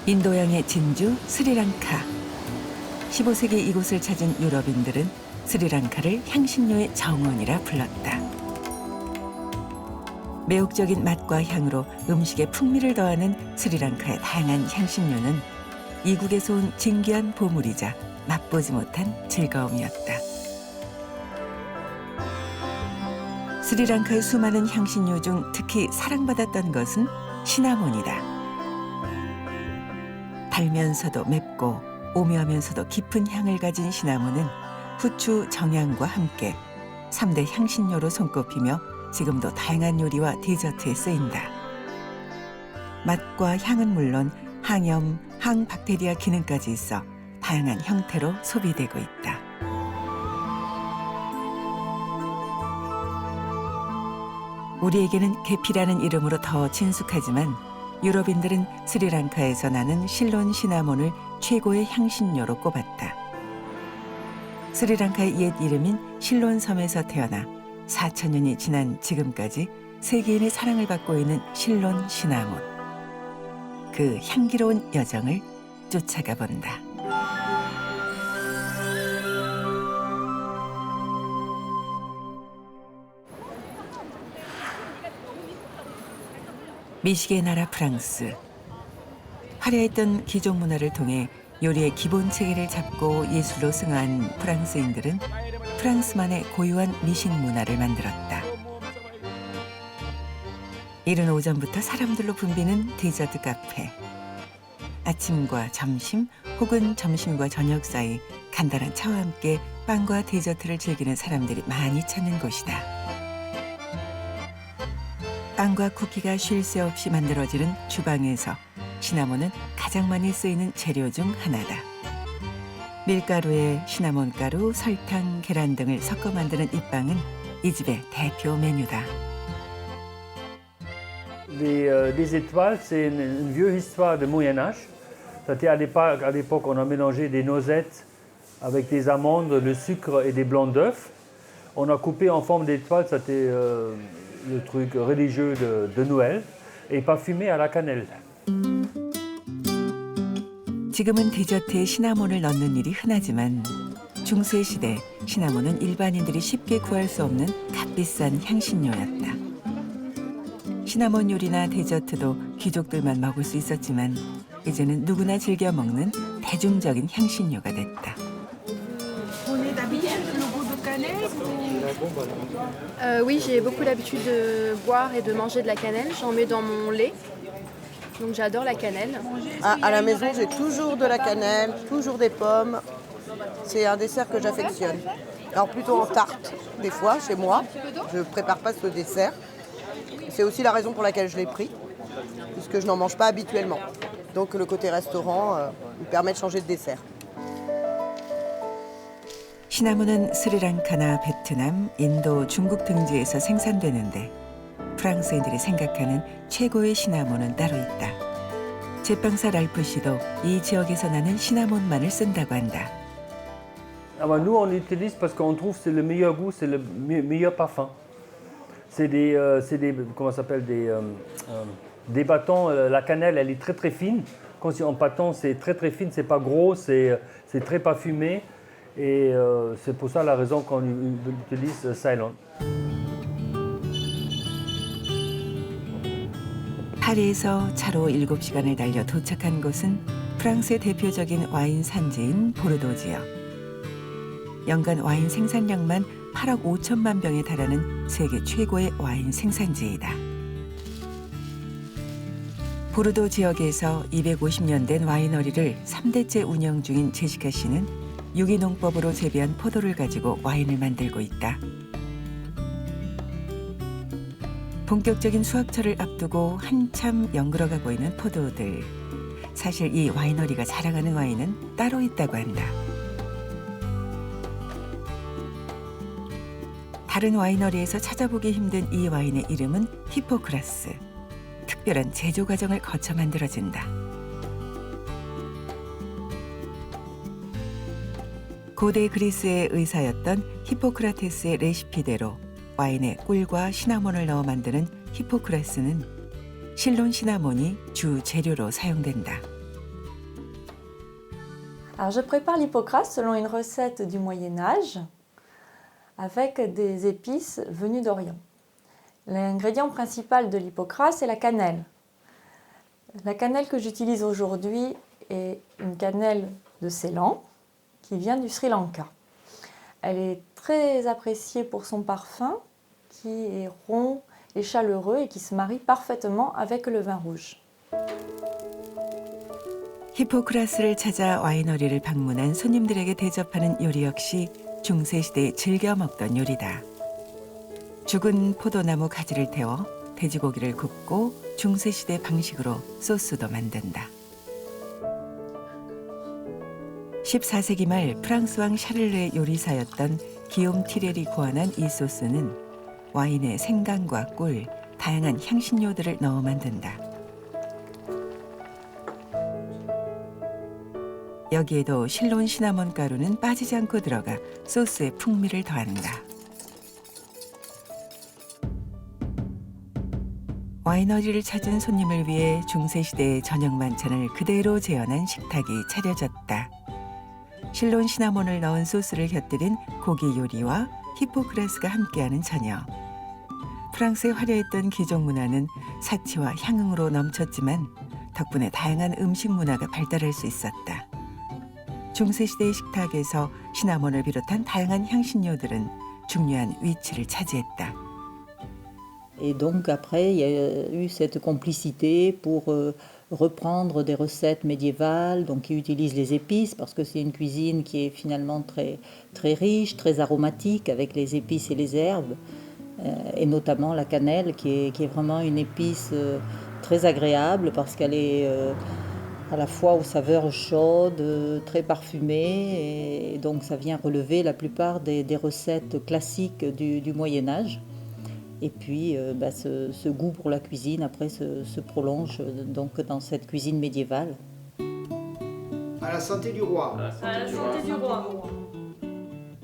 인도양의 진주 스리랑카. 15세기 이곳을 찾은 유럽인들은 스리랑카를 향신료의 정원이라 불렀다. 매혹적인 맛과 향으로 음식에 풍미를 더하는 스리랑카의 다양한 향신료는 이국에서 온 진귀한 보물이자 맛보지 못한 즐거움이었다. 스리랑카의 수많은 향신료 중 특히 사랑받았던 것은 시나몬이다. 달면서도 맵고 오묘하면서도 깊은 향을 가진 시나몬은 후추, 정향과 함께 3대 향신료로 손꼽히며 지금도 다양한 요리와 디저트에 쓰인다. 맛과 향은 물론 항염, 항박테리아 기능까지 있어 다양한 형태로 소비되고 있다. 우리에게는 계피라는 이름으로 더 친숙하지만 유럽인들은 스리랑카에서 나는 실론 시나몬을 최고의 향신료로 꼽았다. 스리랑카의 옛 이름인 실론 섬에서 태어나 4,000년이 지난 지금까지 세계인의 사랑을 받고 있는 실론 시나몬. 그 향기로운 여정을 쫓아가 본다. 미식의 나라 프랑스. 화려했던 귀족 문화를 통해 요리의 기본 체계를 잡고 예술로 승화한 프랑스인들은 프랑스만의 고유한 미식 문화를 만들었다. 이른 오전부터 사람들로 붐비는 디저트 카페. 아침과 점심 혹은 점심과 저녁 사이 간단한 차와 함께 빵과 디저트를 즐기는 사람들이 많이 찾는 곳이다. 빵과 쿠키가 쉴 새 없이 만들어지는 주방에서 시나몬은 가장 많이 쓰이는 재료 중 하나다. 밀가루에 시나몬가루, 설탕, 계란 등을 섞어 만드는 이 빵은 이 집의 대표 메뉴다. Les étoiles, c'est une vieille histoire du Moyen-Âge. C'était à l'époque, on a mélangé des noisettes avec des amandes, le sucre et des blancs d'œufs. On a coupé en forme d'étoile, c'était le truc religieux de Noël, et parfumé à la cannelle. 지금은 디저트에 시나몬을 넣는 일이 흔하지만 중세 시대 시나몬은 일반인들이 쉽게 구할 수 없는 값비싼 향신료였다. 시나몬 요리나 디저트도 귀족들만 먹을 수 있었지만 이제는 누구나 즐겨 먹는 대중적인 향신료가 됐다. Oui, j'ai beaucoup l'habitude de boire et de manger de la cannelle. J'en mets dans mon lait. Donc j'adore la cannelle. À la maison, j'ai toujours de la cannelle, toujours des pommes. C'est un dessert que j'affectionne. Alors plutôt en tarte, des fois, chez moi. Je ne prépare pas ce dessert. C'est aussi la raison pour laquelle je l'ai pris, puisque je n'en mange pas habituellement. Donc le côté restaurant me permet de changer de dessert. 시나몬은 스리랑카나 베트남, 인도, 중국 등지에서 생산되는데 프랑스인들이 생각하는 최고의 시나몬은 따로 있다. 제빵사 랄프 씨도 이 지역에서 나는 시나몬만을 쓴다고 한다. Alors nous, on l'utilise parce qu'on trouve que c'est le meilleur goût, c'est le meilleur parfum. C'est des comment ça s'appelle, des bâtons. La cannelle, elle est très très fine. Quand c'est en bâton, c'est très très fine, c'est pas gros, c'est très parfumé. Et c'est pour ça la raison qu'on utilise Ceylon. 파리에서 차로 7시간을 달려 도착한 곳은 프랑스의 대표적인 와인 산지인 보르도 지역. 연간 와인 생산량만 8억 5천만 병에 달하는 세계 최고의 와인 생산지이다. 보르도 지역에서 250년 된 와이너리를 3대째 운영 중인 제시카 씨는 유기농법으로 재배한 포도를 가지고 와인을 만들고 있다. 본격적인 수확철을 앞두고 한참 연그러가고 있는 포도들. 사실 이 와이너리가 자랑하는 와인은 따로 있다고 한다. 다른 와이너리에서 찾아보기 힘든 이 와인의 이름은 히포크라스. 특별한 제조 과정을 거쳐 만들어진다. 고대 그리스의 의사였던 히포크라테스의 레시피대로 와인에 꿀과 시나몬을 넣어 만드는 히포크라스는 실론 시나몬이 주 재료로 사용된다. Alors je prépare l'hypocras selon une recette du Moyen-Âge avec des épices venues d'Orient. L'ingrédient principal de l'hypocras, c'est la cannelle. La cannelle que j'utilise aujourd'hui est une cannelle de Ceylan qui vient du Sri Lanka. Elle est très appréciée pour son parfum qui est rond et chaleureux et qui se marie parfaitement avec le vin rouge. 히포크라스를 찾아 와이너리를 방문한 손님들에게 대접하는 요리 역시 중세시대에 즐겨 먹던 요리다. 죽은 포도나무 가지를 태워 돼지고기를 굽고 중세시대 방식으로 소스도 만든다. 14세기 말 프랑스 왕 샤를르의 요리사였던 기욤 티렐이 고안한 이 소스는 와인에 생강과 꿀, 다양한 향신료들을 넣어 만든다. 여기에도 실론 시나몬 가루는 빠지지 않고 들어가 소스의 풍미를 더한다. 와이너리를 찾은 손님을 위해 중세시대의 저녁 만찬을 그대로 재현한 식탁이 차려졌다. 실론 시나몬을 넣은 소스를 곁들인 고기 요리와 히포크라스가 함께하는 저녁. 프랑스의 화려했던 귀족 문화는 사치와 향응으로 넘쳤지만 덕분에 다양한 음식 문화가 발달할 수 있었다. 중세시대의 식탁에서 시나몬을 비롯한 다양한 향신료들은 중요한 위치를 차지했다. Et donc après, il y a eu cette complicité pour reprendre des recettes médiévales, donc qui utilisent les épices, parce que c'est une cuisine qui est finalement très, très riche, très aromatique, avec les épices et les herbes, et notamment la cannelle, qui est vraiment une épice très agréable, parce qu'elle est à la fois aux saveurs chaudes, très parfumées, et donc ça vient relever la plupart des recettes classiques du Moyen-Âge. Et puis ce goût pour la cuisine après se prolonge donc dans cette cuisine médiévale. À la santé du roi. À la santé du roi.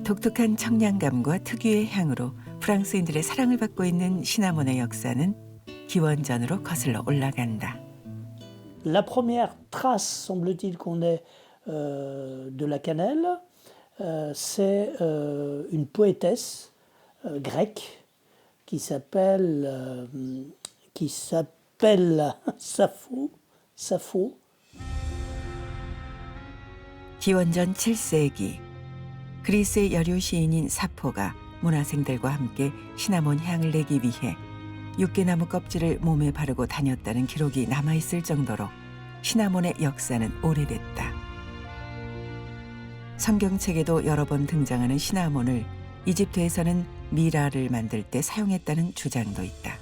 독특한 청량감과 특유의 향으로 프랑스인들의 사랑을 받고 있는 시나몬의 역사는 기원전으로 거슬러 올라간다. La première trace, semble-t-il, qu'on ait de la cannelle, c'est une poétesse grecque qui s'appelle Sappho. 기원전 7세기 그리스의 여류 시인인 사포가 문화생들과 함께 시나몬 향을 내기 위해 육개나무 껍질을 몸에 바르고 다녔다는 기록이 남아있을 정도로 시나몬의 역사는 오래됐다. 성경책에도 여러 번 등장하는 시나몬을 이집트에서는 미라를 만들 때 사용했다는 주장도 있다.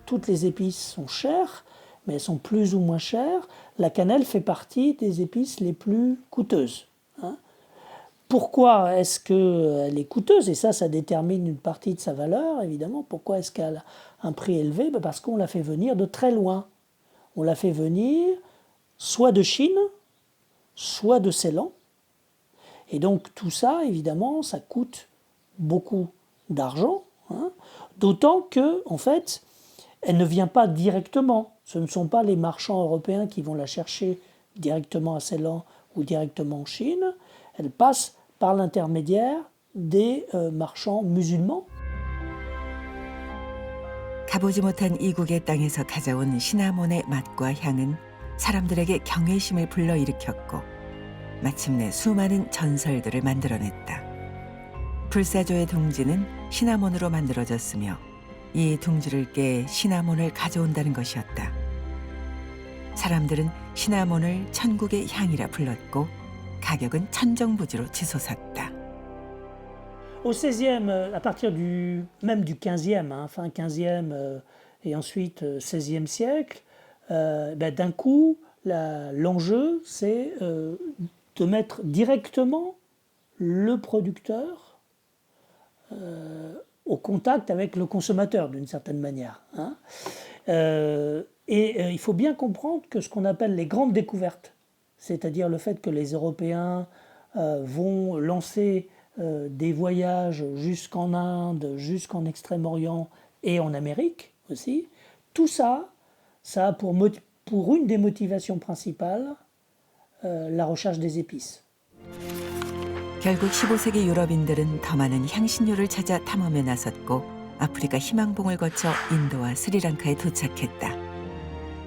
Toutes les épices sont chères, mais elles sont plus ou moins chères. La cannelle fait partie des épices les plus coûteuses. Pourquoi est-ce qu'elle est coûteuse? Et ça détermine une partie de sa valeur, évidemment. Pourquoi est-ce qu'elle a un prix élevé? Parce qu'on l'a fait venir de très loin. On l'a fait venir soit de Chine, soit de Ceylan. Et donc tout ça, évidemment, ça coûte beaucoup d'argent, d'autant que, en fait, elle ne vient pas directement. Ce ne sont pas les marchands européens qui vont la chercher directement à Ceylan ou directement en Chine. Elle passe par l'intermédiaire des marchands musulmans. 가보지 못한 이국의 땅에서 가져온 시나몬의 맛과 향은 사람들에게 경외심을 불러일으켰고 마침내 수많은 전설들을 만들어냈다. 불사조의 둥지는 시나몬으로 만들어졌으며 이 둥지를 깨 시나몬을 가져온다는 것이었다. 사람들은 시나몬을 천국의 향이라 불렀고 가격은 천정부지로 치솟았다. Au XVIe, à partir même du XVe, fin XVe et ensuite XVIe siècle, d'un coup, l'enjeu, c'est de mettre directement le producteur au contact avec le consommateur, d'une certaine manière. Il faut bien comprendre que ce qu'on appelle les grandes découvertes, c'est-à-dire le fait que les Européens vont lancer des voyages jusqu'en Inde, jusqu'en Extrême-Orient et en Amérique aussi, tout ça, ça a pour une des motivations principales la recherche des épices. 결국 15세기 유럽인들은 더 많은 향신료를 찾아 탐험에 나섰고 아프리카 희망봉을 거쳐 인도와 스리랑카에 도착했다.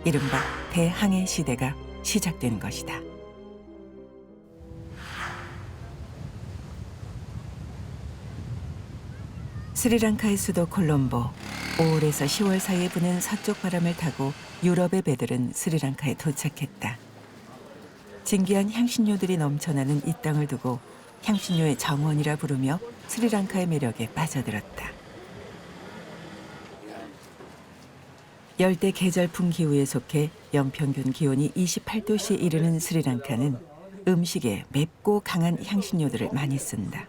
이른바 대항해 시대가 시작된 것이다. 스리랑카의 수도 콜롬보, 5월에서 10월 사이에 부는 서쪽 바람을 타고 유럽의 배들은 스리랑카에 도착했다. 진귀한 향신료들이 넘쳐나는 이 땅을 두고 향신료의 정원이라 부르며 스리랑카의 매력에 빠져들었다. 열대 계절풍 기후에 속해 연평균 기온이 28도씨에 이르는 스리랑카는 음식에 맵고 강한 향신료들을 많이 쓴다.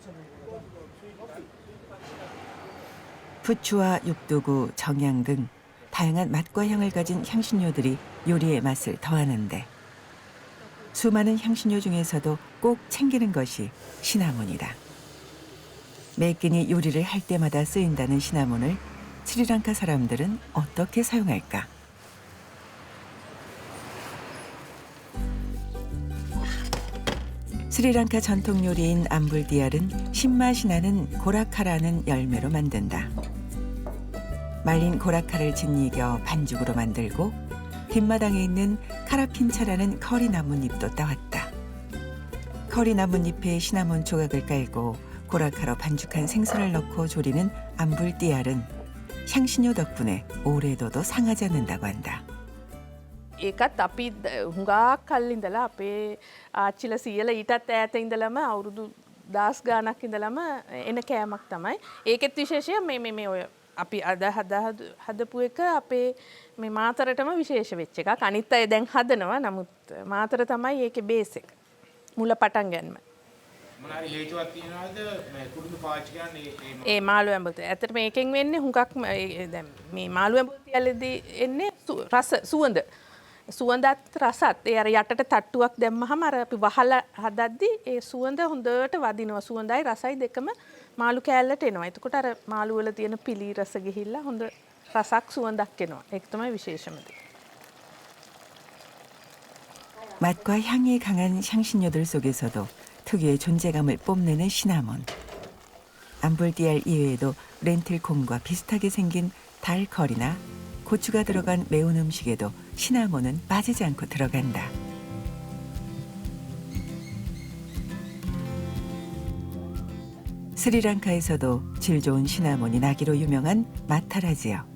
부추와 육두구, 정향 등 다양한 맛과 향을 가진 향신료들이 요리의 맛을 더하는데 수많은 향신료 중에서도 꼭 챙기는 것이 시나몬이다. 매 끼니 요리를 할 때마다 쓰인다는 시나몬을 스리랑카 사람들은 어떻게 사용할까? 스리랑카 전통 요리인 암불디알은 신맛이 나는 고라카라는 열매로 만든다. 말린 고라카를 짓이겨 반죽으로 만들고 뒷마당에 있는 카라핀차라는 커리 나뭇잎도 따왔다. 커리 나뭇잎에 시나몬 조각을 깔고 고라카로 반죽한 생선을 넣고 조리는 암불디알은 향신료 덕분에 오래둬도 상하지 않는다고 한다. ඒකත් අපි හුඟක් කල් ඉඳලා අපේ ආච්චිලා සීයලා ඊටත් ඈත ඉඳලම අවුරුදු 10 ගාණක් ඉඳලම එන කෑමක් තමයි. ඒකෙත් විශේෂය මේ ඔය අපි අද හදපු එක අපේ මේ මාතරටම විශේෂ වෙච්ච එකක්. අනිත් අය දැන් හදනවා. නමුත් මාතර තමයි ඒකේ බේස් එක. මුල පටන් ගන්නම. මොනාරි හේතුවක් තියනවාද මේ කුරුඳු පාවිච්චි කරන්නේ ඒ මාළු ඇඹුල්. ඇත්තට මේකෙන් වෙන්නේ හුඟක් දැන් මේ මාළු ඇඹුල් තියලදී එන්නේ රස සුවඳ. සුවඳත් රසත් ඒ අර යටට තට්ටුවක් දැම්මහම අර අපි වහලා හදද්දි ඒ සුවඳ හොඳට වදිනවා. සුවඳයි රසයි දෙකම මාළු කෑල්ලට එනවා. එතකොට අර මාළු වල තියෙන පිලි රස ගිහිල්ලා හොඳ රසක් සුවඳක් එනවා. ඒක තමයි විශේෂම දේ. 맛과 향이 강한 향신료들 속에서도 특유의 존재감을 뽐내는 시나몬. 암불디알 이외에도 렌틸콩과 비슷하게 생긴 달커리나 고추가 들어간 매운 음식에도 시나몬은 빠지지 않고 들어간다. 스리랑카에서도 질 좋은 시나몬이 나기로 유명한 마타라지요.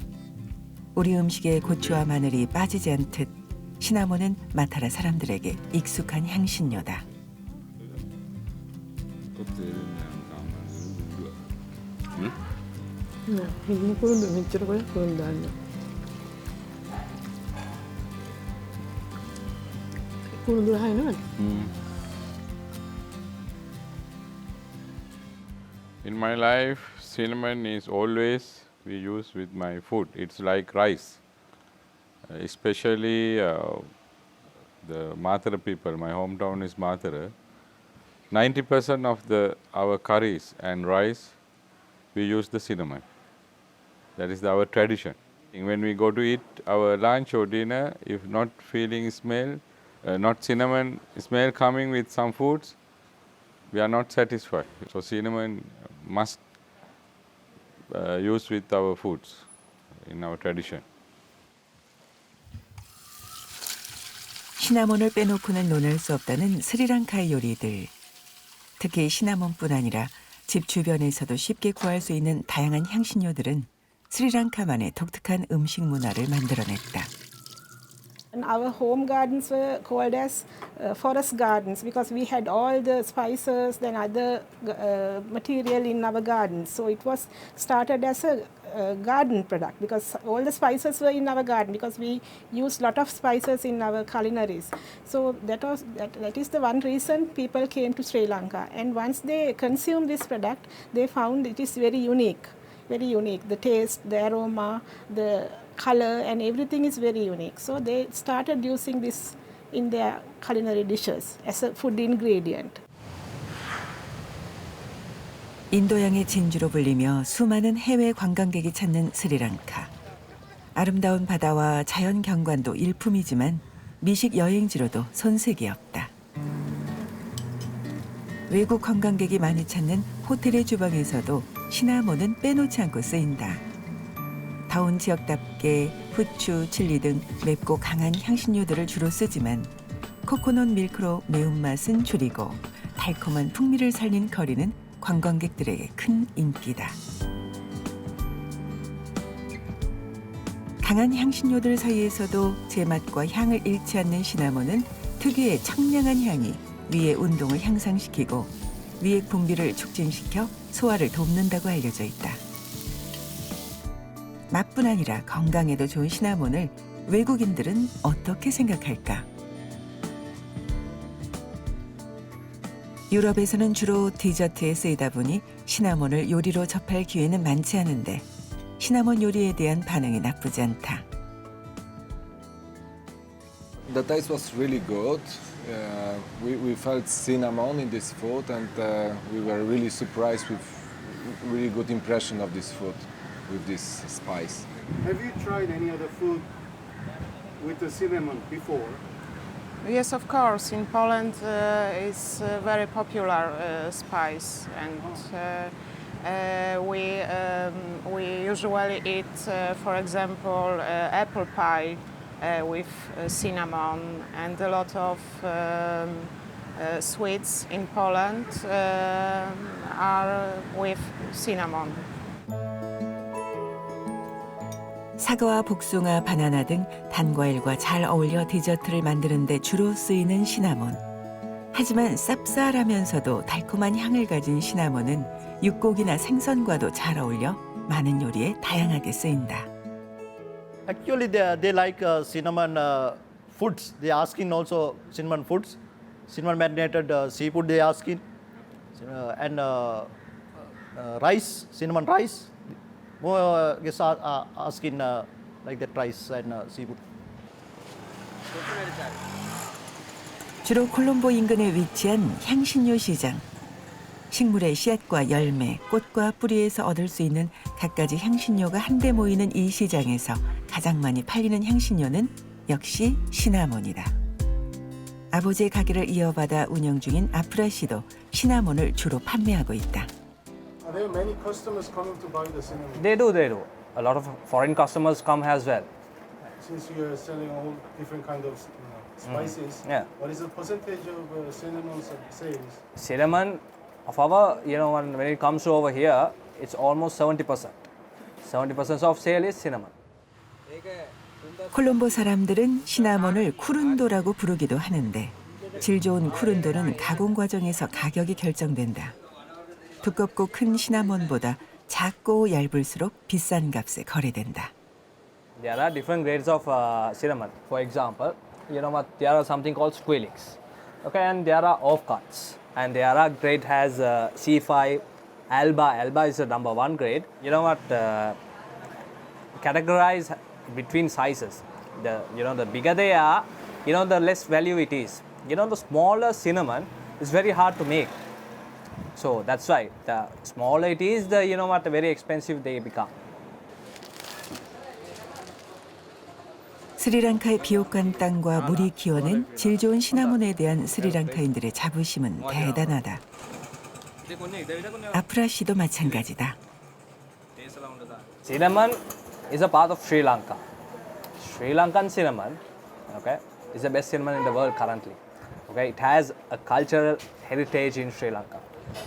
우리 음식에 고추와 마늘이 빠지지 않듯 시나몬은 마타라 사람들에게 익숙한 향신료다. In my life, cinnamon is always we use with my food. It's like rice, especially the Mathura people. My hometown is Mathura. 90% of our curries and rice, we use the cinnamon. That is our tradition. When we go to eat our lunch or dinner, if not feeling smell, not cinnamon smell coming with some foods, we are not satisfied. So cinnamon must use with our foods in our tradition. 시나몬을 빼놓고는 논할 수 없다는 스리랑카의 요리들. 특히 시나몬뿐 아니라 집 주변에서도 쉽게 구할 수 있는 다양한 향신료들은 스리랑카만의 독특한 음식 문화를 만들어냈다. And our home gardens were called as forest gardens because we had all the spices and other material in our gardens. So it was started as a garden product because all the spices were in our garden because we used lot of spices in our culinaries. So that is the one reason people came to Sri Lanka. And once they consumed this product, they found it is very unique. Very unique. The taste, the aroma, the color and everything is very unique. So they started using this in their culinary dishes as a food ingredient. 인도양의 진주로 불리며 수많은 해외 관광객이 찾는 스리랑카. 아름다운 바다와 자연 경관도 일품이지만 미식 여행지로도 손색이 없다. 외국 관광객이 많이 찾는 호텔의 주방에서도 시나몬은 빼놓지 않고 쓰인다. 더운 지역답게 후추, 칠리 등 맵고 강한 향신료들을 주로 쓰지만 코코넛 밀크로 매운맛은 줄이고 달콤한 풍미를 살린 커리는 관광객들에게 큰 인기다. 강한 향신료들 사이에서도 제맛과 향을 잃지 않는 시나몬은 특유의 청량한 향이 위의 운동을 향상시키고 위액 분비를 촉진시켜 소화를 돕는다고 알려져 있다. 맛뿐 아니라 건강에도 좋은 시나몬을 외국인들은 어떻게 생각할까? 유럽에서는 주로 디저트에 쓰이다 보니 시나몬을 요리로 접할 기회는 많지 않은데 시나몬 요리에 대한 반응이 나쁘지 않다. The taste was really good. We felt cinnamon in this food, and we were really surprised with really good impression of this food with this spice. Have you tried any other food with the cinnamon before? Yes, of course. In Poland, it's a very popular spice, and we usually eat, for example, apple pie with cinnamon, and a lot of sweets in Poland are with cinnamon. 사과와 복숭아, 바나나 등 단과일과 잘 어울려 디저트를 만드는 데 주로 쓰이는 시나몬. 하지만 쌉쌀하면서도 달콤한 향을 가진 시나몬은 육고기나 생선과도 잘 어울려 많은 요리에 다양하게 쓰인다. Actually, they like cinnamon foods. They asking also cinnamon foods, cinnamon marinated seafood. They asking and rice, cinnamon rice. More asking like that rice and seafood. 주로 콜롬보 인근에 위치한 향신료 시장. 식물의 씨앗과 열매, 꽃과 뿌리에서 얻을 수 있는 갖가지 향신료가 한데 모이는 이 시장에서 가장 많이 팔리는 향신료는 역시 시나몬이다. 아버지의 가게를 이어받아 운영 중인 아프라 씨도 시나몬을 주로 판매하고 있다. Are there many customers coming to buy the cinnamon? They do. A lot of foreign customers come as well. Since you are selling all different kind of spices, Yeah. what is the percentage of cinnamon sales? Cinnamon, of our, when it comes to over here, it's almost 70%. 70% of sale is cinnamon. 콜롬보 사람들은 시나몬을 쿠룬도라고 부르기도 하는데 질 좋은 쿠룬도는 가공 과정에서 가격이 결정된다. 두껍고 큰 시나몬보다 작고 얇을수록 비싼 값에 거래된다. There are different grades of cinnamon. For example, there are something called Squilix. Okay, and there are offcuts. And there are grade has C5, Alba. Alba is the number 1 grade. Categorize between sizes. The bigger they are, the less value it is. The smaller cinnamon is very hard to make. So that's why the smaller it is, the very expensive they become. 스리랑카의 비옥한 땅과 물이 기원은 질 좋은 시나몬에 대한 스리랑카인들의 자부심은 대단하다. 아프라 씨도 마찬가지다. Cinnamon is a part of Sri Lanka. Sri Lankan cinnamon, okay, is the best cinnamon in the world currently. Okay, it has a cultural heritage in Sri Lanka.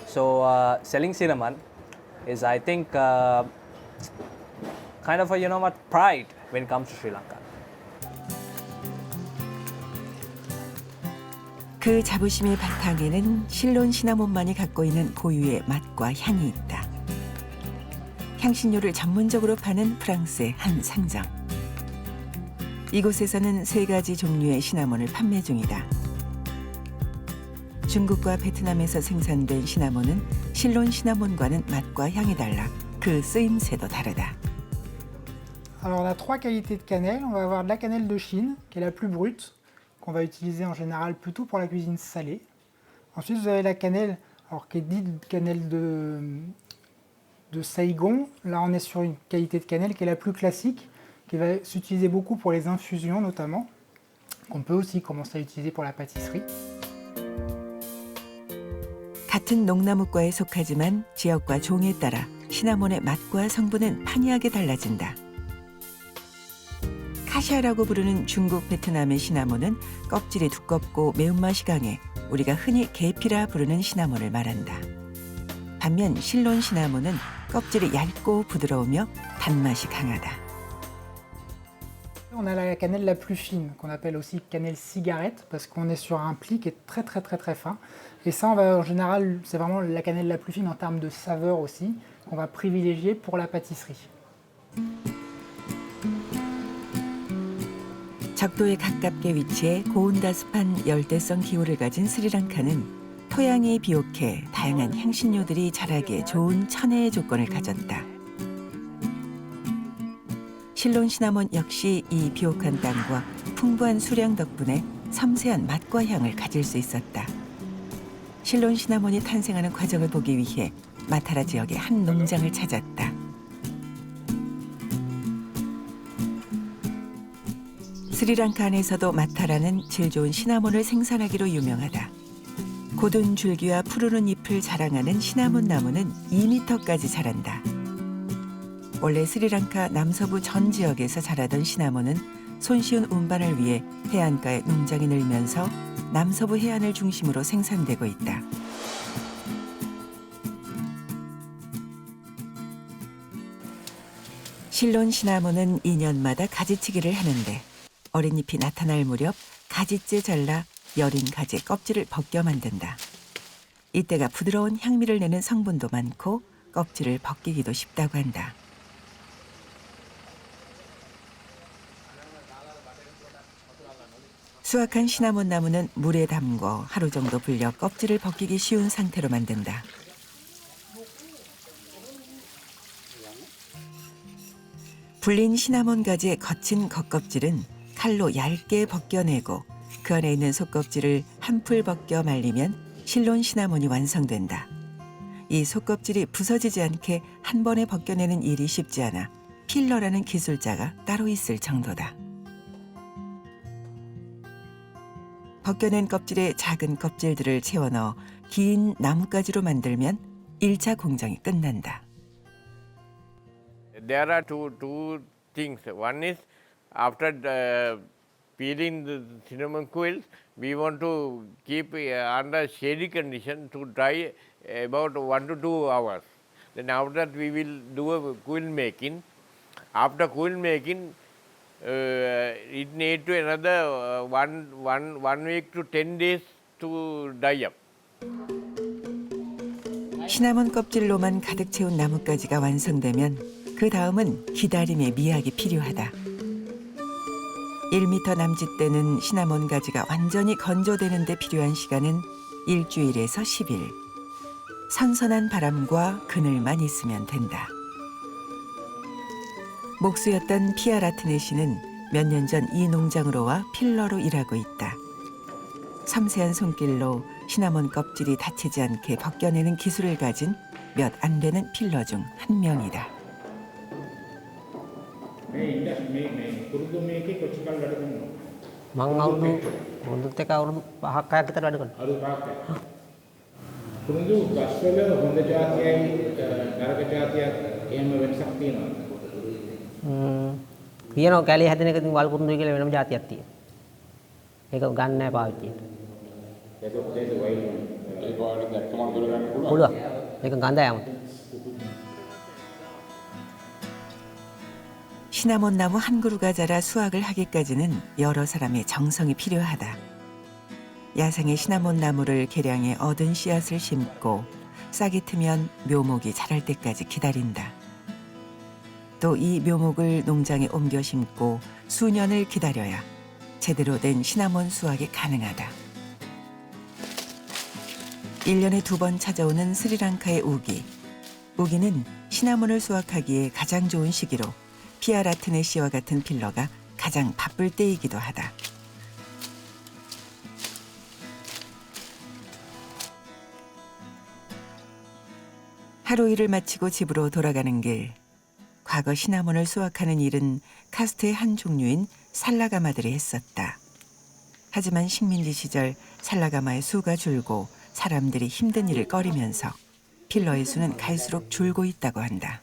So selling cinnamon is, I think, kind of a pride when it comes to Sri Lanka. 그 자부심의 바탕에는 실론 시나몬만이 갖고 있는 고유의 맛과 향이 있다. 향신료를 전문적으로 파는 프랑스의 한 상점. 이곳에서는 3가지 종류의 시나몬을 판매 중이다. 중국과 베트남에서 생산된 시나몬은 실론 시나몬과는 맛과 향이 달라 그 쓰임새도 다르다. Alors on a 3 qualités de cannelle. On va avoir de la cannelle de Chine, qui est la plus brute, qu'on va utiliser en général plutôt pour la cuisine salée. Ensuite, vous avez la cannelle, qui est dite cannelle de Saigon. Là, on est sur une qualité de cannelle qui est la plus classique, qui va s'utiliser beaucoup pour les infusions notamment, qu'on peut aussi commencer à utiliser pour la pâtisserie. 같은 농나무과에 속하지만 지역과 종에 따라 시나몬의 맛과 성분은 판이하게 달라진다. 카샤라고 부르는 중국 베트남의 시나몬은 껍질이 두껍고 매운맛이 강해 우리가 흔히 계피라 부르는 시나몬을 말한다. 반면 실론 시나몬은 껍질이 얇고 부드러우며 단맛이 강하다. On a la cannelle la plus fine, qu'on appelle aussi cannelle cigarette, parce qu'on est sur un pli qui est très fin. Et ça, on va, en général, c'est vraiment la cannelle la plus fine en termes de saveur aussi, qu'on va privilégier pour la pâtisserie. 적도에 가깝게 위치해 고온다습한 열대성 기후를 가진 스리랑카는 토양이 비옥해 다양한 향신료들이 자라기에 좋은 천혜의 조건을 가졌다. 실론 시나몬 역시 이 비옥한 땅과 풍부한 수량 덕분에 섬세한 맛과 향을 가질 수 있었다. 실론 시나몬이 탄생하는 과정을 보기 위해 마타라 지역의 한 농장을 찾았다. 스리랑카 안에서도 마타라는 질 좋은 시나몬을 생산하기로 유명하다. 고든 줄기와 푸르른 잎을 자랑하는 시나몬 나무는 2m까지 자란다. 원래 스리랑카 남서부 전 지역에서 자라던 시나몬은 손쉬운 운반을 위해 해안가에 농장이 늘면서 남서부 해안을 중심으로 생산되고 있다. 실론 시나몬은 2년마다 가지치기를 하는데 어린 잎이 나타날 무렵 가지째 잘라 여린 가지의 껍질을 벗겨 만든다. 이때가 부드러운 향미를 내는 성분도 많고 껍질을 벗기기도 쉽다고 한다. 수확한 시나몬 나무는 물에 담궈 하루 정도 불려 껍질을 벗기기 쉬운 상태로 만든다. 불린 시나몬 가지의 거친 겉껍질은 칼로 얇게 벗겨내고 그 안에 있는 속껍질을 한풀 벗겨 말리면 실론 시나몬이 완성된다. 이 속껍질이 부서지지 않게 한 번에 벗겨내는 일이 쉽지 않아 필러라는 기술자가 따로 있을 정도다. 벗겨낸 껍질에 작은 껍질들을 채워 넣어 긴 나뭇가지로 만들면 1차 공정이 끝난다. There are two things. One is after peeling the cinnamon quills, we want to keep under shady condition to dry about 1 to 2 hours. Then after that we will do a quill making. After quill making, it need to another 1 week to 10 days to dry up. 시나몬 껍질로만 가득 채운 나뭇가지가 완성되면 그 다음은 기다림의 미학이 필요하다. 1m 남짓되는 시나몬 가지가 완전히 건조되는 데 필요한 시간은 일주일에서 10일. 선선한 바람과 그늘만 있으면 된다. 목수였던 피아라트네 씨는 몇 년 전 이 농장으로 와 필러로 일하고 있다. 섬세한 손길로 시나몬 껍질이 다치지 않게 벗겨내는 기술을 가진 몇 안 되는 필러 중 한 명이다. මං අවුරුදු දෙක අවුරුදු 5ක් විතර වැඩ කරනවා. කුරුඳු ගස්වල හොඳ జాතියයි නරක జాතියක් එහෙම වෙනසක් තියෙනවා. කියනවා කැලේ හැදෙන එක ඉතින් වල් කුරුඳුයි කියලා වෙනම జాතියක් තියෙනවා. ඒක ගන්න නැහැ පාවිච්චියට. පුළුවන්. ඒක ගඳයි 아무튼. 시나몬 나무 한 그루가 자라 수확을 하기까지는 여러 사람의 정성이 필요하다. 야생의 시나몬 나무를 개량해 얻은 씨앗을 심고 싹이 트면 묘목이 자랄 때까지 기다린다. 또 이 묘목을 농장에 옮겨 심고 수년을 기다려야 제대로 된 시나몬 수확이 가능하다. 1년에 2번 찾아오는 스리랑카의 우기. 우기는 시나몬을 수확하기에 가장 좋은 시기로 피아라트네 씨와 같은 필러가 가장 바쁠 때이기도 하다. 하루 일을 마치고 집으로 돌아가는 길. 과거 시나몬을 수확하는 일은 카스트의 한 종류인 살라가마들이 했었다. 하지만 식민지 시절 살라가마의 수가 줄고 사람들이 힘든 일을 꺼리면서 필러의 수는 갈수록 줄고 있다고 한다.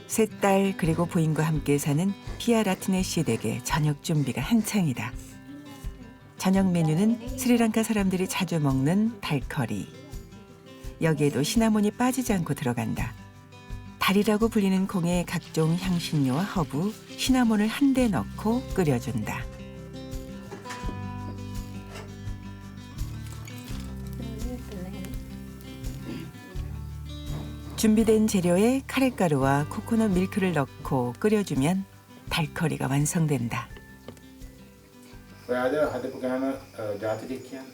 세 딸 그리고 부인과 함께 사는 피아 라트네 씨 댁의 저녁 준비가 한창이다. 저녁 메뉴는 스리랑카 사람들이 자주 먹는 달커리. 여기에도 시나몬이 빠지지 않고 들어간다. 달이라고 불리는 콩에 각종 향신료와 허브, 시나몬을 한데 넣고 끓여준다. 준비된 재료에 카레가루와 코코넛 밀크를 넣고 끓여주면 달커리가 완성된다. ඔයාද හදපු ගාන ජාතිකයක් කියන්න.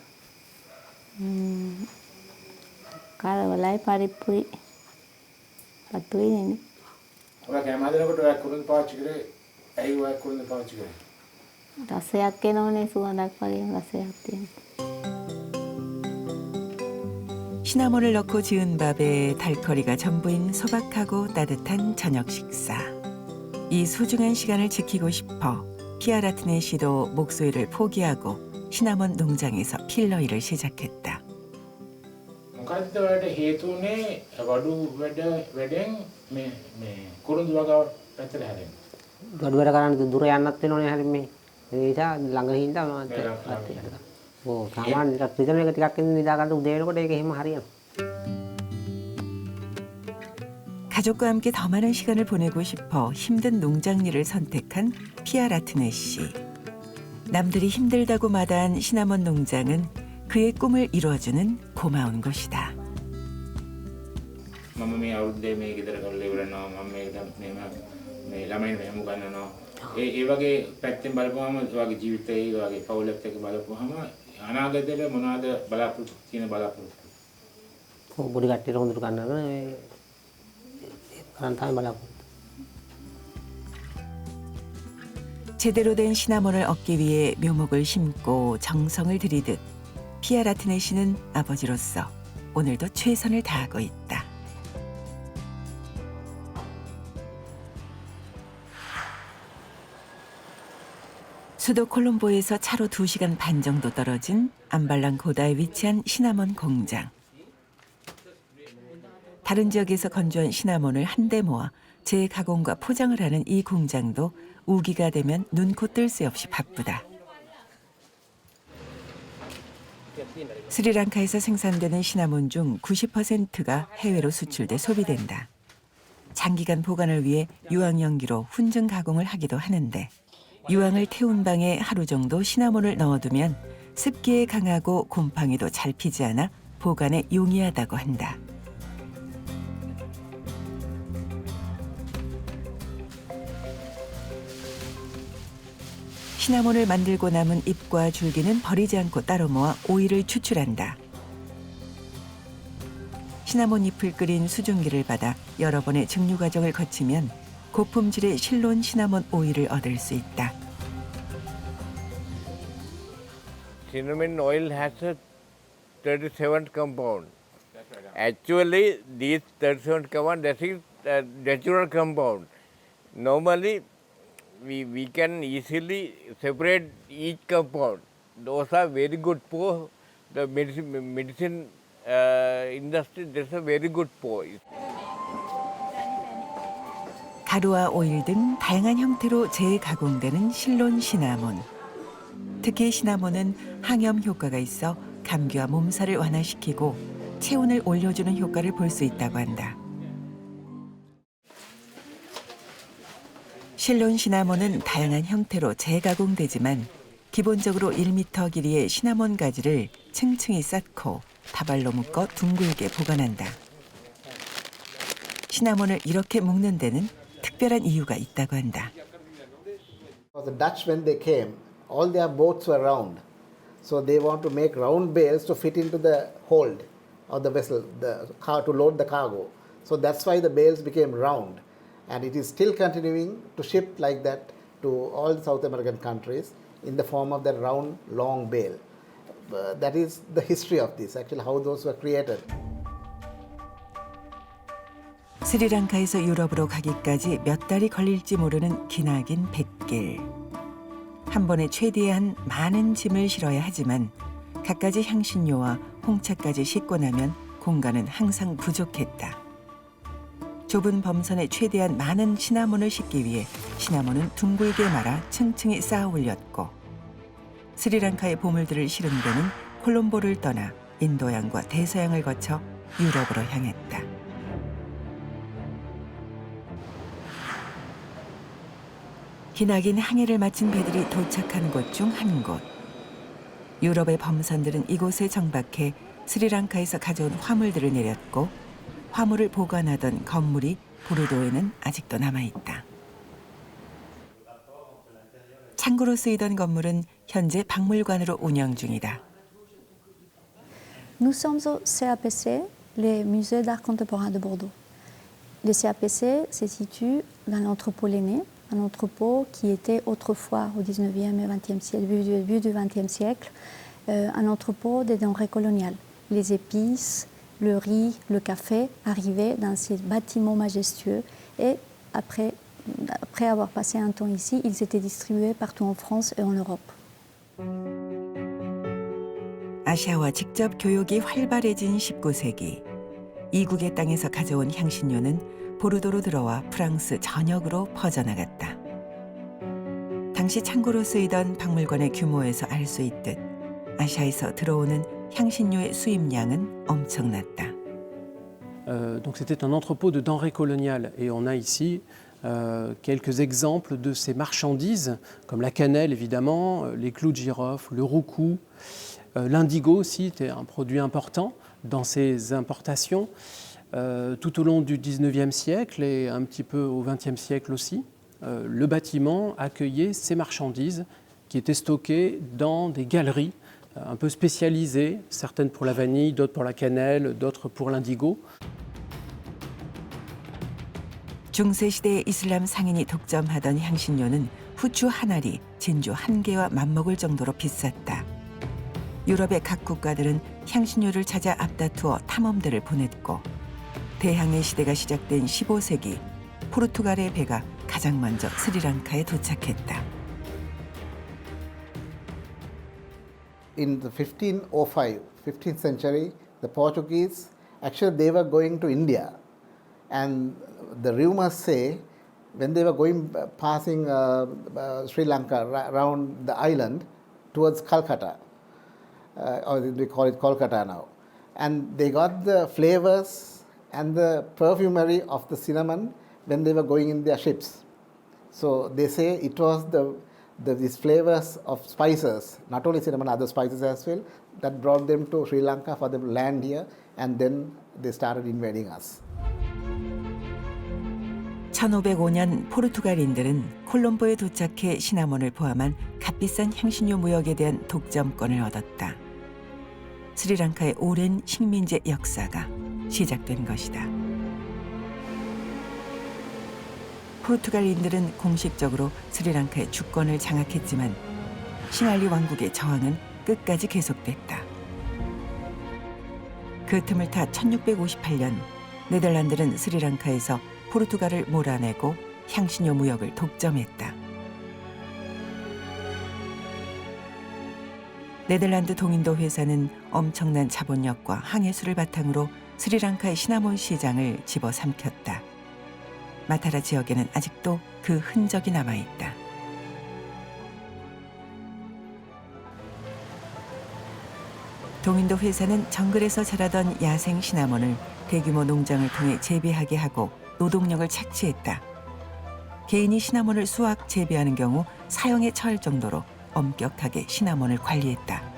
කාරවලයි පරිප්පුයි පතුයි නෙමෙයි. ඔයා කැම හදනකොට ඔයා කුරුඳු පාවිච්චි කරේ ඇයි ඔයා කුරුඳු පාවිච්චි කරේ? රසයක් එනෝනේ සුවඳක් වගේම රසයක් තියෙනවා. 시나몬을 넣고 지은 밥에 달커리가 전부인 소박하고 따뜻한 저녁 식사. 이 소중한 시간을 지키고 싶어 피아 라트네 씨도 목소리를 포기하고 시나몬 농장에서 필러 일을 시작했다. මොකද්ද ඔයාලට හේතු උනේ වඩු වැඩෙන් මේ කුරුඳු වගාව පැත්තට හැරෙන්න? ගොඩ වැඩ කරන්න දුර යන්නත් වෙනෝනේ හැරි මේ. ඒ නිසා ළඟ හින්දා ඔව් සාමාන්‍ය රිදම් එක ටිකක් ඉඳන් නිදා ගන්න උදේ වෙනකොට ඒක එහෙම හරියනවා. 가족과 함께 더 많은 시간을 보내고 싶어 힘든 농장 일을 선택한 피아 라트네 씨. 남들이 힘들다고 마다한 시나몬 농장은 그의 꿈을 이루어주는 고마운 곳이다. මම මේ අවුරුද්දේ මේ ගෙදර කරලා ඉවරනවා මම මේ ළමයින් මෙහෙම ගන්නවා ඒ වගේ පැත්තෙන් බලපුවම ඔයාගේ ජීවිතේ ඒ වගේ පවුලත් එක්ක බලපුවම අනාගතේට මොනවද බලාපොරොත්තු තියෙන බලාපොරොත්තු පොඩි කට්ටියට හොඳට ගන්නවා ඒ තමයි බලාපොරොත්තු. 제대로 된 시나몬을 얻기 위해 묘목을 심고 정성을 들이듯 피아 라트네 씨는 아버지로서 오늘도 최선을 다하고 있다. 수도 콜롬보에서 차로 2시간 반 정도 떨어진 암발랑고다에 위치한 시나몬 공장. 다른 지역에서 건조한 시나몬을 한데 모아 재가공과 포장을 하는 이 공장도 우기가 되면 눈코 뜰 새 없이 바쁘다. 스리랑카에서 생산되는 시나몬 중 90%가 해외로 수출돼 소비된다. 장기간 보관을 위해 유황연기로 훈증 가공을 하기도 하는데 유황을 태운 방에 하루 정도 시나몬을 넣어두면 습기에 강하고 곰팡이도 잘 피지 않아 보관에 용이하다고 한다. 시나몬을 만들고 남은 잎과 줄기는 버리지 않고 따로 모아 오일을 추출한다. 시나몬 잎을 끓인 수증기를 받아 여러 번의 증류 과정을 거치면 고품질의 실론 시나몬 오일을 얻을 수 있다. Cinnamon oil has a 37 compound. Actually, these 37 compound that is natural compound. Normally, we can easily separate each compound. Those are very good for the medicine industry. That's a very good for it. 가루와 오일 등 다양한 형태로 재가공되는 실론 시나몬. 특히 시나몬은 항염 효과가 있어 감기와 몸살을 완화시키고 체온을 올려주는 효과를 볼 수 있다고 한다. 실론 시나몬은 다양한 형태로 재가공되지만 기본적으로 1m 길이의 시나몬 가지를 층층이 쌓고 다발로 묶어 둥글게 보관한다. 시나몬을 이렇게 묶는 데는 특별한 이유가 있다고 한다. The Dutch, when they came, all their boats were round. So they want to make round bales to fit into the hold of the vessel, the car to load the cargo. So that's why the bales became round. And it is still continuing to ship like that to all South American countries in the form of that round, long bale. That is the history of this, actually how those were created. 스리랑카에서 유럽으로 가기까지 몇 달이 걸릴지 모르는 기나긴 백길. 한 번에 최대한 많은 짐을 실어야 하지만 갖가지 향신료와 홍차까지 싣고 나면 공간은 항상 부족했다. 좁은 범선에 최대한 많은 시나몬을 싣기 위해 시나몬은 둥글게 말아 층층이 쌓아 올렸고 스리랑카의 보물들을 실은 배는 콜롬보를 떠나 인도양과 대서양을 거쳐 유럽으로 향했다. 기나긴 항해를 마친 배들이 도착한 곳 중 한 곳. 유럽의 범선들은 이곳에 정박해 스리랑카에서 가져온 화물들을 내렸고 화물을 보관하던 건물이 보르도에는 아직도 남아있다. 창고로 쓰이던 건물은 현재 박물관으로 운영 중이다. Nous sommes au CAPC, le Musée d'art contemporain de Bordeaux. Le CAPC se situe dans l'entrepôt Lenné, un entrepôt qui était autrefois au 19e et 20e siècle, début du 20e siècle, un entrepôt des denrées coloniales. Les épices, le riz, le café arrivaient dans ces bâtiments majestueux et après avoir passé un temps ici, ils étaient distribués partout en France et en Europe. 아시아와 직접 교역이 활발해진 19세기. 이국의 땅에서 가져온 향신료는 보르도로 들어와 프랑스 전역으로 퍼져나갔다. 당시 창고로 쓰이던 박물관의 규모에서 알 수 있듯 아시아에서 들어오는 향신료의 수입량은 엄청났다. Donc c'était un entrepôt de denrées coloniales et on a ici quelques exemples de ces marchandises comme la cannelle évidemment, les clous de girofle, le roucou, l'indigo aussi était un produit important dans ces importations tout au long du 19e siècle et un petit peu au 20e siècle aussi. Le bâtiment accueillait ces marchandises qui étaient stockées dans des galeries un peu spécialisées, certaines pour la vanille, d'autres pour la cannelle, d'autres pour l'indigo. 중세시대 이슬람 상인이 독점하던 향신료는 후추 한 알이 진주 한 개와 맞먹을 정도로 비쌌다. 유럽의 각 국가들은 향신료를 찾아 앞다투어 탐험대를 보냈고 대항해 시대가 시작된 15세기 포르투갈의 배가 가장 먼저 스리랑카에 도착했다. In the 1505, 15th century, the Portuguese, actually they were going to India. And the rumors say when they were going, passing Sri Lanka around the island towards Calcutta, or we call it Kolkata now. And they got the flavors and the perfumery of the cinnamon when they were going in their ships. So they say it was these flavors of spices, not only cinnamon, other spices as well, that brought them to Sri Lanka for them to land here, and then they started invading us. 1505년 포르투갈인들은 콜롬보에 도착해 시나몬을 포함한 값비싼 향신료 무역에 대한 독점권을 얻었다. 스리랑카의 오랜 식민지 역사가 시작된 것이다. 포르투갈인들은 공식적으로 스리랑카의 주권을 장악했지만 싱알리 왕국의 저항은 끝까지 계속됐다. 그 틈을 타 1658년 네덜란드는 스리랑카에서 포르투갈을 몰아내고 향신료 무역을 독점했다. 네덜란드 동인도 회사는 엄청난 자본력과 항해수를 바탕으로 스리랑카의 시나몬 시장을 집어삼켰다. 마타라 지역에는 아직도 그 흔적이 남아있다. 동인도 회사는 정글에서 자라던 야생 시나몬을 대규모 농장을 통해 재배하게 하고 노동력을 착취했다. 개인이 시나몬을 수확, 재배하는 경우 사형에 처할 정도로 엄격하게 시나몬을 관리했다.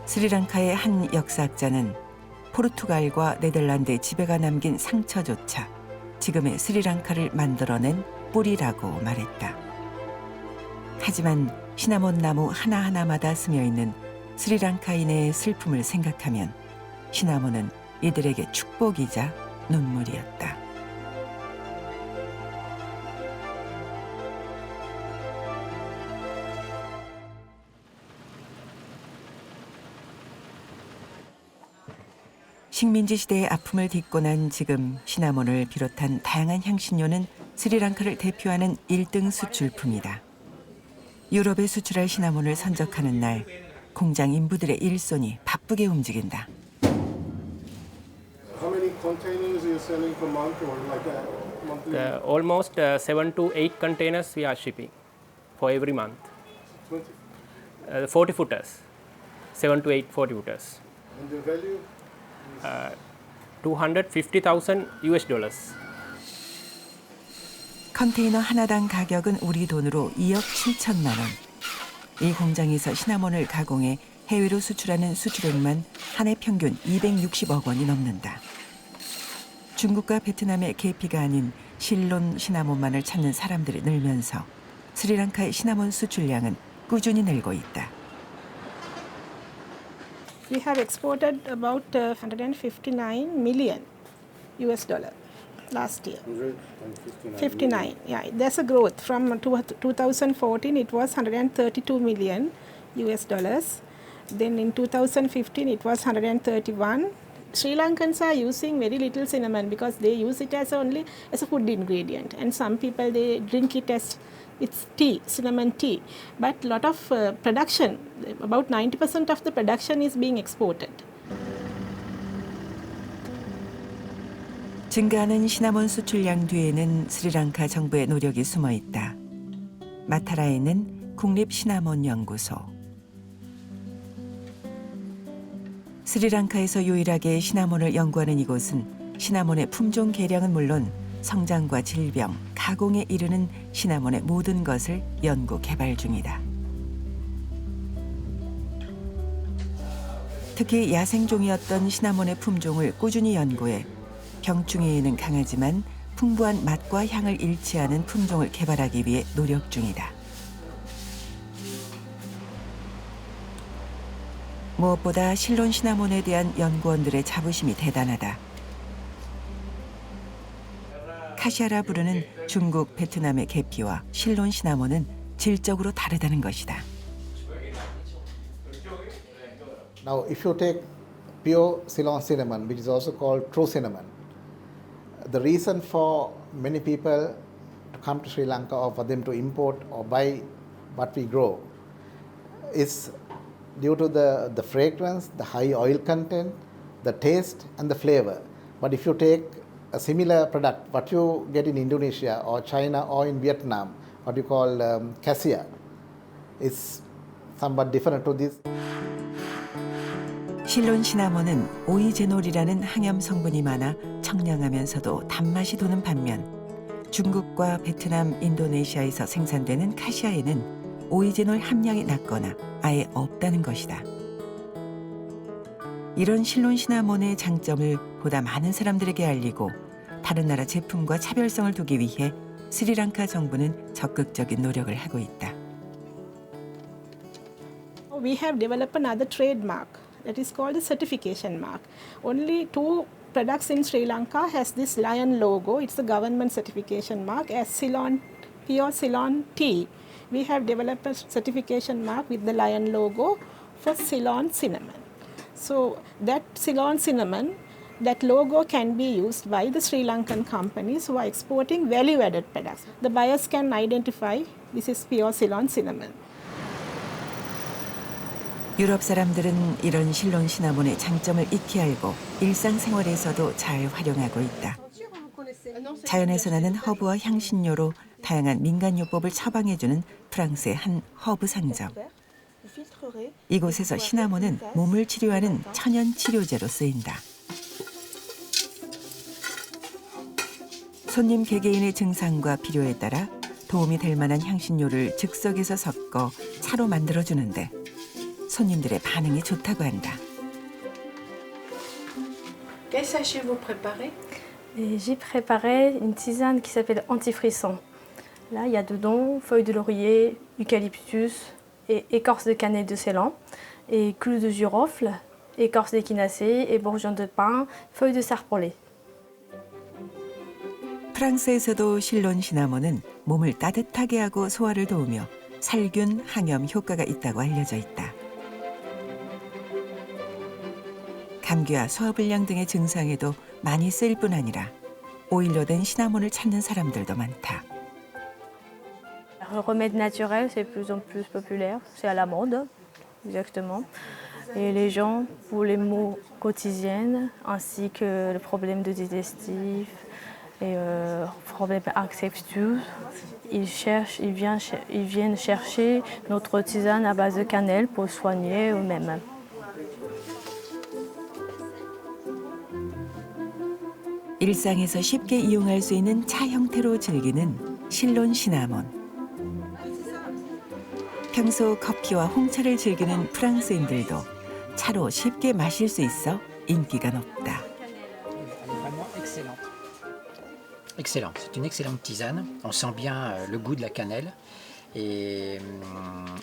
스리랑카의 한 역사학자는 포르투갈과 네덜란드의 지배가 남긴 상처조차 지금의 스리랑카를 만들어낸 뿌리라고 말했다. 하지만 시나몬 나무 하나하나마다 스며있는 스리랑카인의 슬픔을 생각하면 시나몬은 이들에게 축복이자 눈물이었다. 식민지 시대의 아픔을 딛고 난 지금 시나몬을 비롯한 다양한 향신료는 스리랑카를 대표하는 1등 수출품이다. 유럽에 수출할 시나몬을 선적하는 날 공장 인부들의 일손이 바쁘게 움직인다. How many containers are you selling per month or like a monthly? Almost 7 to 8 containers we are shipping for every month. 20. 40 footers, 7 to 8 40 footers. And the value? $250,000 US. 컨테이너 하나당 가격은 우리 돈으로 2억 7천만 원. 이 공장에서 시나몬을 가공해 해외로 수출하는 수출액만 한 해 평균 260억 원이 넘는다. 중국과 베트남의 계피가 아닌 실론 시나몬만을 찾는 사람들이 늘면서 스리랑카의 시나몬 수출량은 꾸준히 늘고 있다. We have exported about 159 million US dollar last year. 59, yeah. There's a growth from 2014. It was 132 million US dollars. Then in 2015 it was 131. Sri Lankans are using very little cinnamon because they use it as only as a food ingredient, and some people they drink it as it's tea, cinnamon tea. But lot of production, about 90% of the production is being exported. 증가하는 시나몬 수출량 뒤에는 스리랑카 정부의 노력이 숨어 있다. 마타라에는 국립 시나몬 연구소. 스리랑카에서 유일하게 시나몬을 연구하는 이곳은 시나몬의 품종 개량은 물론 성장과 질병, 가공에 이르는 시나몬의 모든 것을 연구 개발 중이다. 특히 야생종이었던 시나몬의 품종을 꾸준히 연구해 병충해에는 강하지만 풍부한 맛과 향을 잃지 않은 품종을 개발하기 위해 노력 중이다. 무엇보다 실론 시나몬에 대한 연구원들의 자부심이 대단하다. 카시아라 부르는 중국, 베트남의 계피와 실론 시나몬은 질적으로 다르다는 것이다. Now, if you take pure Ceylon cinnamon, which is also called true cinnamon, the reason for many people to come to Sri Lanka or for them to import or buy what we grow is due to the fragrance, the high oil content, the taste and the flavor. But if you take a similar product, what you get in Indonesia or China or in Vietnam, what you call cassia, is somewhat different to this. 실론 시나몬은 오이제놀이라는 항염 성분이 많아 청량하면서도 단맛이 도는 반면 중국과 베트남, 인도네시아에서 생산되는 카시아에는 오이제놀 함량이 낮거나 아예 없다는 것이다. 이런 실론 시나몬의 장점을 보다 많은 사람들에게 알리고 다른 나라 제품과 차별성을 두기 위해 스리랑카 정부는 적극적인 노력을 하고 있다. We have developed another trademark that is called the certification mark. Only 2 products in Sri Lanka has this lion logo. It's a government certification mark as Ceylon, pure Ceylon tea. We have developed a certification mark with the lion logo for Ceylon cinnamon. So that Ceylon cinnamon, that logo can be used by the Sri Lankan companies who are exporting value-added products. The buyers can identify this is pure Ceylon cinnamon. 유럽 사람들은 이런 실론 시나몬의 장점을 익히 알고 일상생활에서도 잘 활용하고 있다. 자연에서 나는 허브와 향신료로 다양한 민간요법을 처방해주는 프랑스의 한 허브 상점. 이곳에서 시나몬은 몸을 치료하는 천연 치료제로 쓰인다. 손님 개개인의 증상과 필요에 따라 도움이 될 만한 향신료를 즉석에서 섞어 차로 만들어주는데 손님들의 반응이 좋다고 한다. Quel sachet vous préparez? J'ai préparé une tisane qui s'appelle antifrisson. Là, il y a dedans feuilles de laurier, eucalyptus, et écorce de cannelle de Ceylan, et clous de girofle, écorce d'échinacée, et bourgeons de pin, feuilles de sarpolet. 프랑스에서도 실론 시나몬은 몸을 따뜻하게 하고 소화를 도우며 살균, 항염 효과가 있다고 알려져 있다. 감기와 소화불량 등의 증상에도 많이 쓰일 뿐 아니라 오일로 된 시나몬을 찾는 사람들도 많다. Le remède naturel, c'est de plus en plus populaire. C'est à la mode, exactement. Et les gens, pour les maux quotidiennes, ainsi que le problème de digestif et problème accessus, ils viennent chercher notre tisane à base de cannelle pour soigner eux-mêmes. 일상에서 쉽게 이용할 수 있는 차 형태로 즐기는 실론 시나몬. 평소 커피와 홍차를 즐기는 프랑스인들도 차로 쉽게 마실 수 있어 인기가 높다. Excellent, c'est une excellente tisane. On sent bien le goût de la cannelle et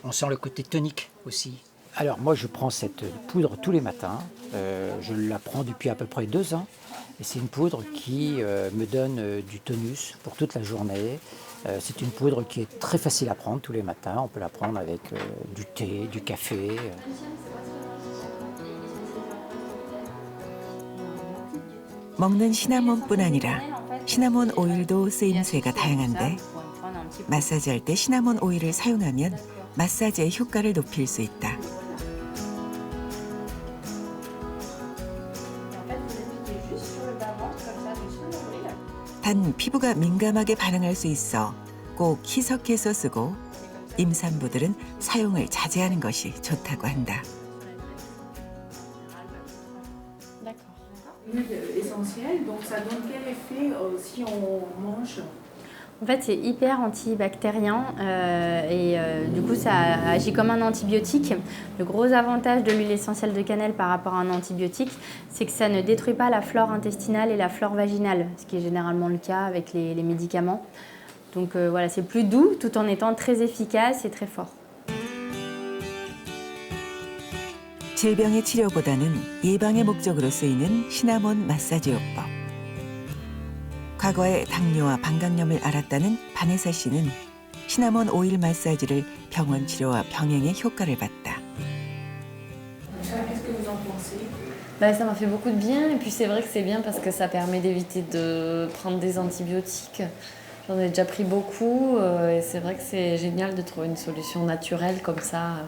on sent le côté tonique aussi. Alors moi je prends cette poudre tous les matins, je la prends depuis à peu près 2 ans et c'est une poudre qui me donne du tonus pour toute la journée. C'est une poudre qui est très facile à prendre tous les matins, on peut la prendre avec du thé, du café. 먹는 시나몬뿐 아니라 시나몬 오일도 쓰임새가 다양한데 마사지할 때 시나몬 오일을 사용하면 마사지의 효과를 높일 수 있다. 단 피부가 민감하게 반응할 수 있어 꼭 희석해서 쓰고 임산부들은 사용을 자제하는 것이 좋다고 한다. Essentiel, donc ça donne quel effet si on mange? En fait, c'est hyper antibactérien et du coup, ça agit comme un antibiotique. Le gros avantage de l'huile essentielle de cannelle par rapport à un antibiotique, c'est que ça ne détruit pas la flore intestinale et la flore vaginale, ce qui est généralement le cas avec les médicaments. Donc voilà, c'est plus doux tout en étant très efficace et très fort. 질병의 치료보다는 예방의 목적으로 쓰이는 시나몬 마사지 요법. 과거에 당뇨와 방광염을 앓았다는 바네사 씨는 시나몬 오일 마사지를 병원 치료와 병행의 효과를 봤다. Qu'est-ce que vous en pensez? Bah, ça m'a fait beaucoup de bien et puis c'est vrai que c'est bien parce que ça permet d'éviter de prendre des antibiotiques. J'en ai déjà pris beaucoup et c'est vrai que c'est génial de trouver une solution naturelle comme ça.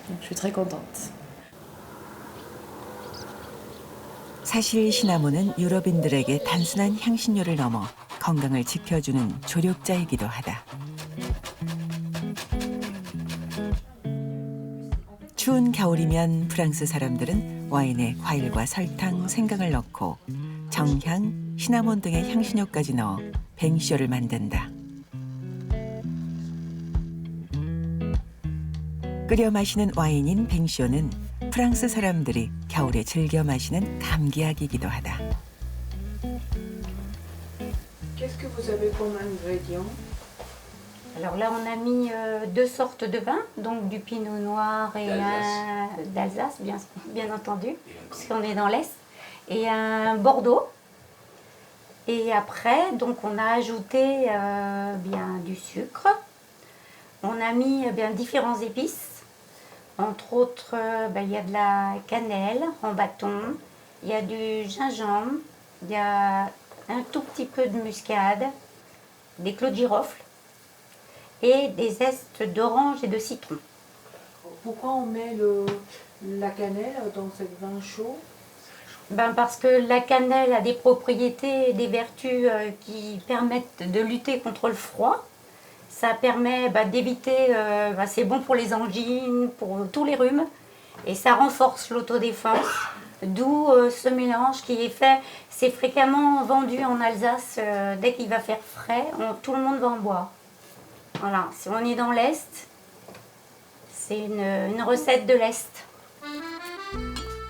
Donc, je suis très contente. 사실 시나몬은 유럽인들에게 단순한 향신료를 넘어 건강을 지켜주는 조력자이기도 하다. 추운 겨울이면 프랑스 사람들은 와인에 과일과 설탕, 생강을 넣고 정향, 시나몬 등의 향신료까지 넣어 뱅쇼를 만든다. 끓여 마시는 와인인 뱅쇼는 프랑스 사람들이 겨울에 즐겨 마시는 감기약이기도 하다. Qu'est-ce que vous avez comme ingrédients? Alors là, on a mis 2 sortes de vins, donc du pinot noir et d'Alsace, bien entendu, puisqu'on est dans l'Est, et un Bordeaux. Et après, donc on a ajouté bien du sucre. On a mis bien différents épices. Entre autres, il y a de la cannelle en bâton, il y a du gingembre, il y a un tout petit peu de muscade, des clous de girofle et des zestes d'orange et de citron. Pourquoi on met la cannelle dans ce vin chaud? Parce que la cannelle a des propriétés et des vertus qui permettent de lutter contre le froid. Ça permet d'éviter, c'est bon pour les angines, pour tous les rhumes, et ça renforce l'autodéfense. D'où ce mélange qui est fait, c'est fréquemment vendu en Alsace, dès qu'il va faire frais, tout le monde va en boire. Voilà, si on est dans l'Est, c'est une recette de l'Est.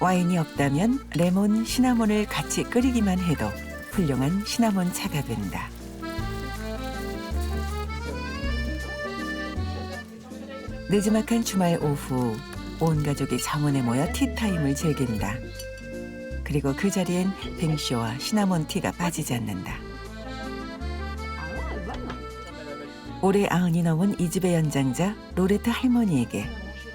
와인이 없다면 레몬, 시나몬을 같이 끓이기만 해도 훌륭한 시나몬 차가 된다. 느지막한 주말 오후 온 가족이 정원에 모여 티타임을 즐긴다. 그리고 그 자리엔 뱅쇼와 시나몬 티가 빠지지 않는다. 올해 90이 넘은 이 집의 연장자 로레트 할머니에게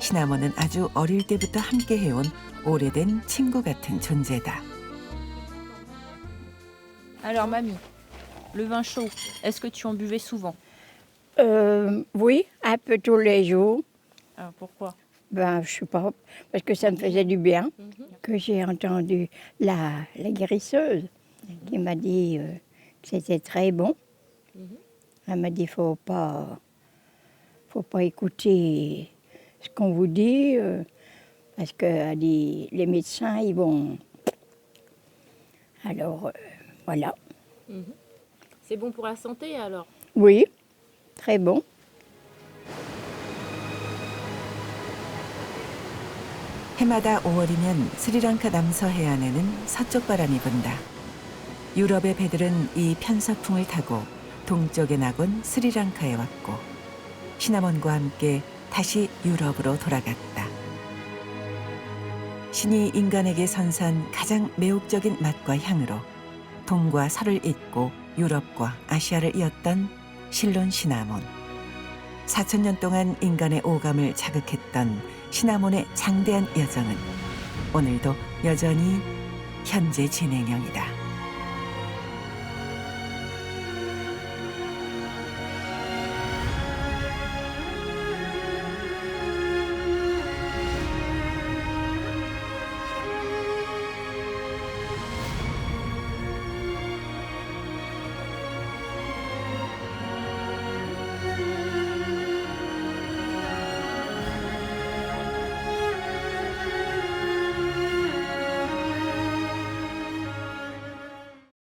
시나몬은 아주 어릴 때부터 함께 해온 오래된 친구 같은 존재다. Alors mamie, le vin chaud, est-ce que tu en buvais souvent? Oui, un peu tous les jours. Alors pourquoi? Ben, je sais pas, parce que ça me faisait du bien, que j'ai entendu la guérisseuse qui m'a dit que c'était très bon. Elle m'a dit faut pas écouter ce qu'on vous dit, parce que elle dit, les médecins ils vont. Alors voilà. C'est bon pour la santé alors? Oui, très bon. 해마다 5월이면 스리랑카 남서 해안에는 서쪽 바람이 분다. 유럽의 배들은 이 편서풍을 타고 동쪽의 낙원 스리랑카에 왔고 시나몬과 함께 다시 유럽으로 돌아갔다. 신이 인간에게 선사한 가장 매혹적인 맛과 향으로 동과 서를 잇고 유럽과 아시아를 이었던 실론 시나몬. 4,000년 동안 인간의 오감을 자극했던 시나몬의 장대한 여정은 오늘도 여전히 현재 진행형이다.